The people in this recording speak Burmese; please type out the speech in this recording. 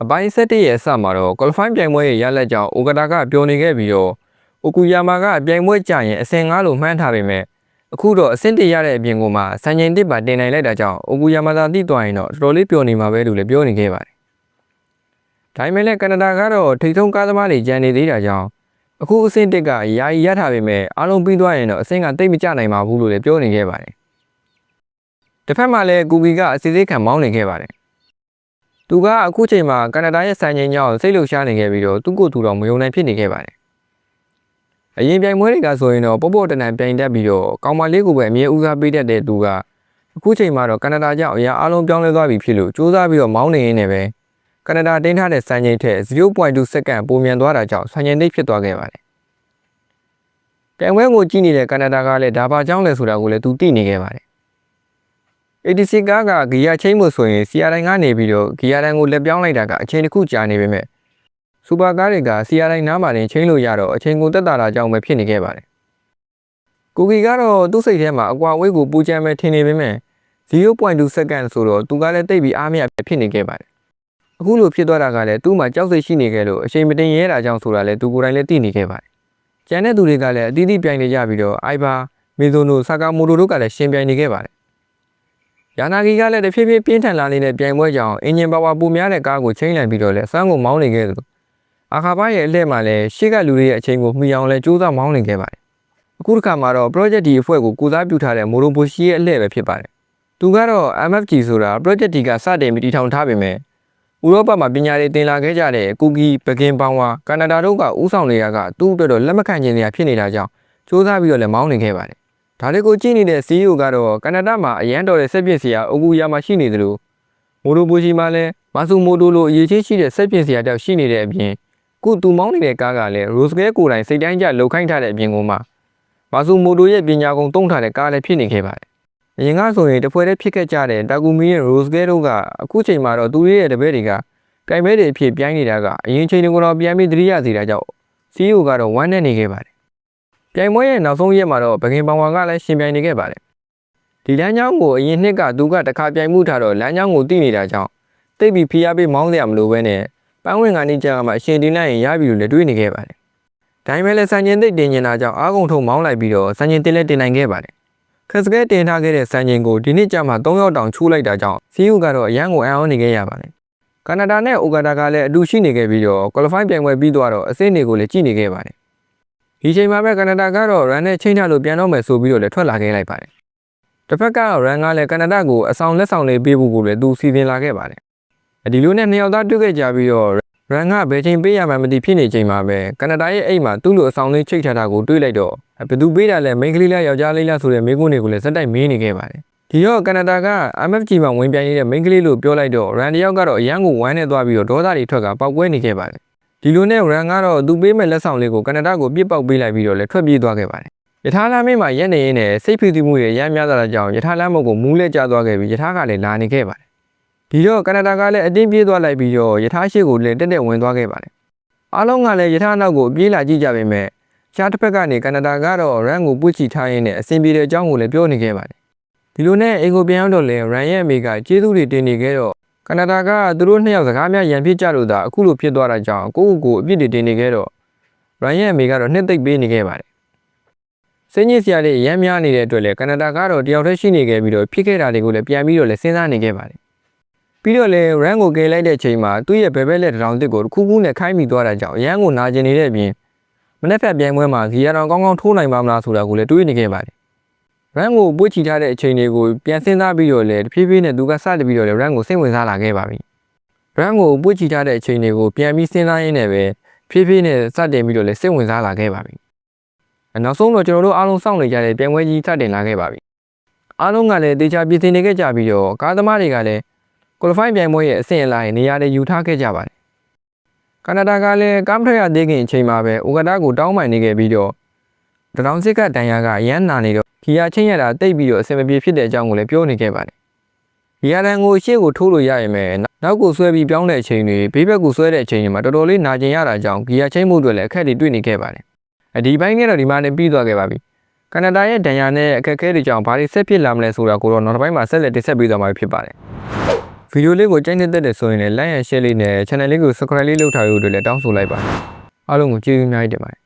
အပိုင်း7ရဲ့အစမှာတော့ qualifying ပြိုင်ပွဲရဲ့ရလဒ်ကြောင့် Okada ကပျော်နေခဲ့ပြီးတော့ Okuyama ကပြိုင်ပွဲကျရင်အဆင့်9လို့မှန်းထားပေမဲ့အခုတော့အဆင့်1ရတဲ့အပြင်ကိုမှစံချိန်1ပါတင်နိုင်လိုက်တာကြောင့် Okuyama သာတိသွားရင်တော့တော်တော်လေးပျော်နေမှာပဲလို့လည်းပြောနေခဲ့ပါတယ်။ဒါပေမဲ့လည်းကနေဒါကတော့ထိပ်ဆုံးကားသမားတွေကြံနေသေးတာကြောင့်အခုအဆင့်1ကယာယီရထားပေမဲ့အားလုံးပြီးသွားရင်တော့အဆင့်ကတိတ်မကျနိုင်ပါဘူးလို့လည်းပြောနေခဲ့ပါတယ်။တစ်ဖက်မှာလည်းကူကီကအစီအစဉ်ခံမောင်းနေခဲ့ပါတယ်။သူကအခုချိန်မှာကနေဒါရဲ့စံချိန်ကြောင့်စိတ်လှုပ်ရှားနေခဲ့ပြီးတော့သူ့ကိုယ်သူတော့မယုံနိုင်ဖြစ်နေခဲ့ပါတယ်။အရင်ပြိုင်ပွဲတွေကဆိုရင်တော့ပေါ့တန်တန်ပြိုင်တတ်ပြီးတော့ကောင်မလေးကိုပဲအမြဲဦးစားပေးတတ်တဲ့သူကအခုချိန်မှာတော့ကနေဒါကြောင့်အရာအားလုံးပြောင်းလဲသွားပြီဖြစ်လို့စူးစမ်းပြီးတော့မောင်းနေရင်းနဲ့ပဲကနေဒါတင်းထားတဲ့စံချိန်ထက် 0.2 စက္ကန့်ပိုမြန်သွားတာကြောင့်စံချိန်တိတ်ဖြစ်သွားခဲ့ပါတယ်။ပြိုင်ပွဲကိုကြည့်နေတဲ့ကနေဒါကလည်းဒါပါကြောင်းလဲဆိုတာကိုလည်းသူသိနေခဲ့ပါတယ်။ ATC ကားကဂီယာချင်းမှုဆိုရင်စီယာတိုင်းကနေပြီးတော့ဂီယာတိုင်းကိုလက်ပြောင်းလိုက်တာကအချိန်တစ်ခုကြာနေပေမဲ့စူပါကားတွေကစီယာတိုင်းနားမှာတင်ချင်းလို့ရတော့အချိန်ကိုတက်တာတာကြောင့်ပဲဖြစ်နေခဲ့ပါတယ်။ကိုကီကတော့သူ့စိတ်ထဲမှာအကွာအဝေးကိုပူချမ်းပဲထင်နေပေမဲ့ 0.2 စက္ကန့်ဆိုတော့သူကလည်းတိတ်ပြီးအားမရဖြစ်နေခဲ့ပါတယ်။အခုလိုဖြစ်သွားတာကလည်းသူ့မှာကြောက်စိတ်ရှိနေခဲ့လို့အချိန်မတင်ရဲတာကြောင့်ဆိုတာလည်းသူကိုယ်တိုင်လည်းသိနေခဲ့ပါတယ်။ကျန်တဲ့သူတွေကလည်းအသီးသီးပြိုင်နေကြပြီးတော့အိုင်ဘာမီဇိုနိုဆာကာမိုတိုတို့ကလည်းရှင်ပြိုင်နေခဲ့ပါတယ်။ယာနာဂီကလည်းတဖြည်းဖြည်းပြင်းထန်လာနေတဲ့ပြိုင်ပွဲကြောင့်အင်ဂျင်ပါဝါပိုများတဲ့ကားကိုချိန်လိုက်ပြီးတော့လည်းစမ်းကိုမောင်းနေခဲ့သလိုအာခါပါရဲ့အလှည့်မှာလည်းရှေ့ကလူတွေရဲ့အချိန်ကိုမှီအောင်လည်းစူးစမ်းမောင်းနေခဲ့ပါတယ်။အခုတစ်ခါမှာတော့ project D အဖွဲ့ကိုကိုစားပြုထားတဲ့မိုရိုဘိုရှီရဲ့အလှည့်ပဲဖြစ်ပါတယ်။သူကတော့ MFG ဆိုတာ project D ကစတင်ပြီးတည်ထောင်ထားပေမဲ့ဥရောပမှာပညာရေးသင်လာခဲ့ကြတဲ့ကူကီပကင်ပောင်ဝါကနေဒါတို့ကဥဆောင်နေရကသူ့အတွက်တော့လက်မခံခြင်းတွေဖြစ်နေတာကြောင့်စူးစမ်းပြီးတော့လည်းမောင်းနေခဲ့ပါတယ်။ဒါတွေကိုကြည့်နေတဲ့ CEO ကတော့ကနေဒါမှာအရန်တော်တဲ့စက်ပြင်စရာအိုကူယာမှာရှိနေသလိုမိုရိုဘိုရှီမှာလည်းမာဆူမိုတိုလိုအရေးချင်းရှိတဲ့စက်ပြင်စရာတောက်ရှိနေတဲ့အပြင်ခုသူမောင်းနေတဲ့ကားကလည်း Rose ကဲကိုယ်တိုင်စိတ်တိုင်းကျလှုပ်ခိုင်းထားတဲ့အပြင်ကိုမှမာဆူမိုတိုရဲ့ပညာကုန်သုံးထားတဲ့ကားလည်းဖြစ်နေခဲ့ပါတယ်။အရင်ကဆိုရင်တပွဲတည်းဖြစ်ခဲ့ကြတဲ့တာကူမီရဲ့ Rose ကဲတို့ကအခုချိန်မှာတော့သူရဲ့တပည့်တွေကပြိုင်ပွဲတွေအဖြစ်ပြိုင်နေတာကအရင်ချိန်တွေကိုတော့ပြန်ပြီးသတိရစေတာကြောင့် CEO ကတော့ဝမ်းနဲ့နေခဲ့ပါတယ်။ပြိုင်ပွဲရဲ့နောက်ဆုံးရက်မှာတော့ဘကင်ပောင်ဝါကလည်းရှင်ပြိုင်နေခဲ့ပါတယ်။ဒီလမ်းကြောင်းကိုအရင်နှစ်ကသူကတခါပြိုင်မှုထားတော့လမ်းကြောင်းကိုသိနေတာကြောင့်တိတ်ပြီးဖိအားပေးမောင်းစရာမလိုဘဲနဲ့ပန်းဝင်ကနေကြာမှအရှင်တင်လိုက်ရင်ရပြီလို့လည်းတွေးနေခဲ့ပါတယ်။ဒါပေမဲ့လည်းစံချိန်သိပ်တင်နေတာကြောင့်အားကုန်ထုံမောင်းလိုက်ပြီးတော့စံချိန်တင်လည်းတင်နိုင်ခဲ့ပါတယ်။ခက်စကဲတင်ထားခဲ့တဲ့စံချိန်ကိုဒီနှစ်ကျမှ3ရောက်တောင်ချိုးလိုက်တာကြောင့် CEO ကတော့အရန်ကိုအံ့ဩနေခဲ့ရပါတယ်။ကနေဒါနဲ့အိုဂါဒါကလည်းအတူရှိနေခဲ့ပြီးတော့ qualify ပြိုင်ပွဲပြီးသွားတော့အဆင့်တွေကိုလည်းကြည့်နေခဲ့ပါတယ်။ဒီချိန်မှာပဲကနေဒါကတော့ run နဲ့ချိန်ထားလို့ပြန်တော့မယ်ဆိုပြီးတော့လည်းထွက်လာခဲ့လိုက်ပါတယ်။တစ်ဖက်ကတော့ run ကလည်းကနေဒါကိုအဆောင်လက်ဆောင်လေးပေးဖို့ကိုလည်းသူစီစဉ်လာခဲ့ပါတယ်။ဒီလိုနဲ့နှစ်ယောက်သားတွေ့ခဲ့ကြပြီးတော့ run ကဘယ်ချိန်ပေးရမှန်းမသိဖြစ်နေချိန်မှာပဲကနေဒါရဲ့အိမ်မှာသူ့လိုအဆောင်လေးချိတ်ထားတာကိုတွေးလိုက်တော့ဘယ်သူပေးတာလဲမိန်းကလေးလားယောက်ျားလေးလားဆိုတဲ့မိကုန်းတွေကိုလည်းစက်တိုက်မေးနေခဲ့ပါတယ်။ဒီတော့ကနေဒါက MFG မှာဝင်ပြိုင်နေတဲ့မိန်းကလေးလို့ပြောလိုက်တော့ run တယောက်ကတော့အရန်ကိုဝမ်းနဲ့သွားပြီးတော့ဒေါသတွေထွက်ကပောက်ကွဲနေခဲ့ပါတယ်။ဒီလိုနဲ့ run ကတော့သူပေးမဲ့လက်ဆောင်လေးကိုကနေဒါကိုပြစ်ပေါက်ပေးလိုက်ပြီးတော့လည်းထွက်ပြေးသွားခဲ့ပါတယ်။ယထာလမ်းမေးမှာရက်နေရင်းနဲ့စိတ်ဖိစီးမှုတွေရမ်းများတာကြောင့်ယထာလမ်းဘုတ်ကိုမူးလဲကျသွားခဲ့ပြီးယထာကလည်းလာနေခဲ့ပါတယ်။ဒီတော့ကနေဒါကလည်းအတင်းပြေးသွားလိုက်ပြီးတော့ယထာရှိကိုလည်းတက်ဝင်သွားခဲ့ပါတယ်။အားလုံးကလည်းယထာနောက်ကိုပြေးလာကြည့်ကြပေမဲ့ရှားတစ်ဖက်ကနေကနေဒါကတော့ run ကိုပွချီထားရင်းနဲ့အဆင်ပြေတဲ့အကြောင်းကိုလည်းပြောနေခဲ့ပါတယ်။ဒီလိုနဲ့အိမ်ကိုပြန်ရောက်တော့လဲ run ရဲ့အမေကကျေးဇူးတွေတင်နေခဲ့တော့ကနေဒါကသူတို့နှစ်ယောက်စကားများရန်ဖြစ်ကြလို့သာအခုလိုဖြစ်သွားတာကြောင့်ကိုယ့်ကိုယ်အပြစ်တွေတင်နေခဲ့တော့ run ရဲ့အမေကတော့နှစ်သိမ့်ပေးနေခဲ့ပါတယ်။စိတ်ညစ်စရာတွေရမ်းများနေတဲ့အတွက်လည်းကနေဒါကတော့တယောက်တည်းရှိနေခဲ့ပြီးတော့ဖြစ်ခဲ့တာတွေကိုလည်းပြန်ပြီးတော့လည်းစဉ်းစားနေခဲ့ပါတယ်။ပြီးတော့လည်း run ကိုကယ်လိုက်တဲ့အချိန်မှာသူ့ရဲ့ဘယ်ဘက်လက်တောင်တစ်ကိုတစ်ခုခုနဲ့ခိုင်းမိသွားတာကြောင့်အရန်ကိုနာကျင်နေတဲ့အပြင်မနေ့ကပြိုင်ပွဲမှာဂီယာတောင်ကောင်းကောင်းထိုးနိုင်ပါမလားဆိုတာကိုလည်းတွေးနေခဲ့ပါတယ်။ run ကိုပွေ့ချီထားတဲ့အချိန်တွေကိုပြန်စဉ်းစားပြီးတော့လည်းတဖြည်းဖြည်းနဲ့သူကစတင်ပြီးတော့လည်း run ကိုစိတ်ဝင်စားလာခဲ့ပါပြီ။ run ကိုပွေ့ချီထားတဲ့အချိန်တွေကိုပြန်ပြီးစဉ်းစားရင်းနဲ့ပဲဖြည်းဖြည်းနဲ့စတင်ပြီးတော့လည်းစိတ်ဝင်စားလာခဲ့ပါပြီ။နောက်ဆုံးတော့ကျွန်တော်တို့အားလုံးစောင့်နေကြတဲ့ပြိုင်ပွဲကြီးစတင်လာခဲ့ပါပြီ။အားလုံးကလည်းတေချာပြင်ဆင်နေခဲ့ကြပြီးတော့ကားသမားတွေကလည်း qualify ပြိုင်ပွဲရဲ့အဆင့်အလိုက်နေရာတွေယူထားခဲ့ကြပါတယ်။ကနေဒါကလည်းကားမထွက်ရသေးခင်အချိန်မှာပဲအိုဂါဒါကိုတောင်းပန်နေခဲ့ပြီးတော့တောင်စစ်ကတန်ရာကရမ်းနာနေတော့ဂီယာချင်းရတာတိတ်ပြီးတော့အဆင်မပြေဖြစ်တဲ့အကြောင်းကိုလည်းပြောနေခဲ့ပါတယ်။ဂီယာတန်ကိုရှေ့ကိုထိုးလို့ရရင်ပဲနောက်ကိုဆွဲပြီးပြောင်းတဲ့အချိန်တွေဘေးဘက်ကိုဆွဲတဲ့အချိန်တွေမှာတော်တော်လေးနာကျင်ရတာကြောင့်ဂီယာချင်းမှုတွေလည်းအခက်တွေတွေ့နေခဲ့ပါတယ်။ဒီဘိုင်းကတော့ဒီမှာနေပြီးသွားခဲ့ပါပြီ။ကနေဒါရဲ့ဒဏ်ရာနဲ့အခက်အခဲတွေကြောင့်ဘာတွေဆက်ဖြစ်လာမလဲဆိုတာကိုတော့နောက်တစ်ပိုင်းမှာဆက်လက်တင်ဆက်ပေးသွားမှာဖြစ်ပါတယ်။ ဗီဒီယိုလေးကိုကြိုက်နေတဲ့ဆိုရင်လည်း like and share လေးနဲ့ channel လေးကို subscribe လေးလုပ်ထားဖို့အတွက်လည်းတောင်းဆိုလိုက်ပါတယ်အားလုံးကိုကျေးဇူးအများကြီးတင်ပါတယ်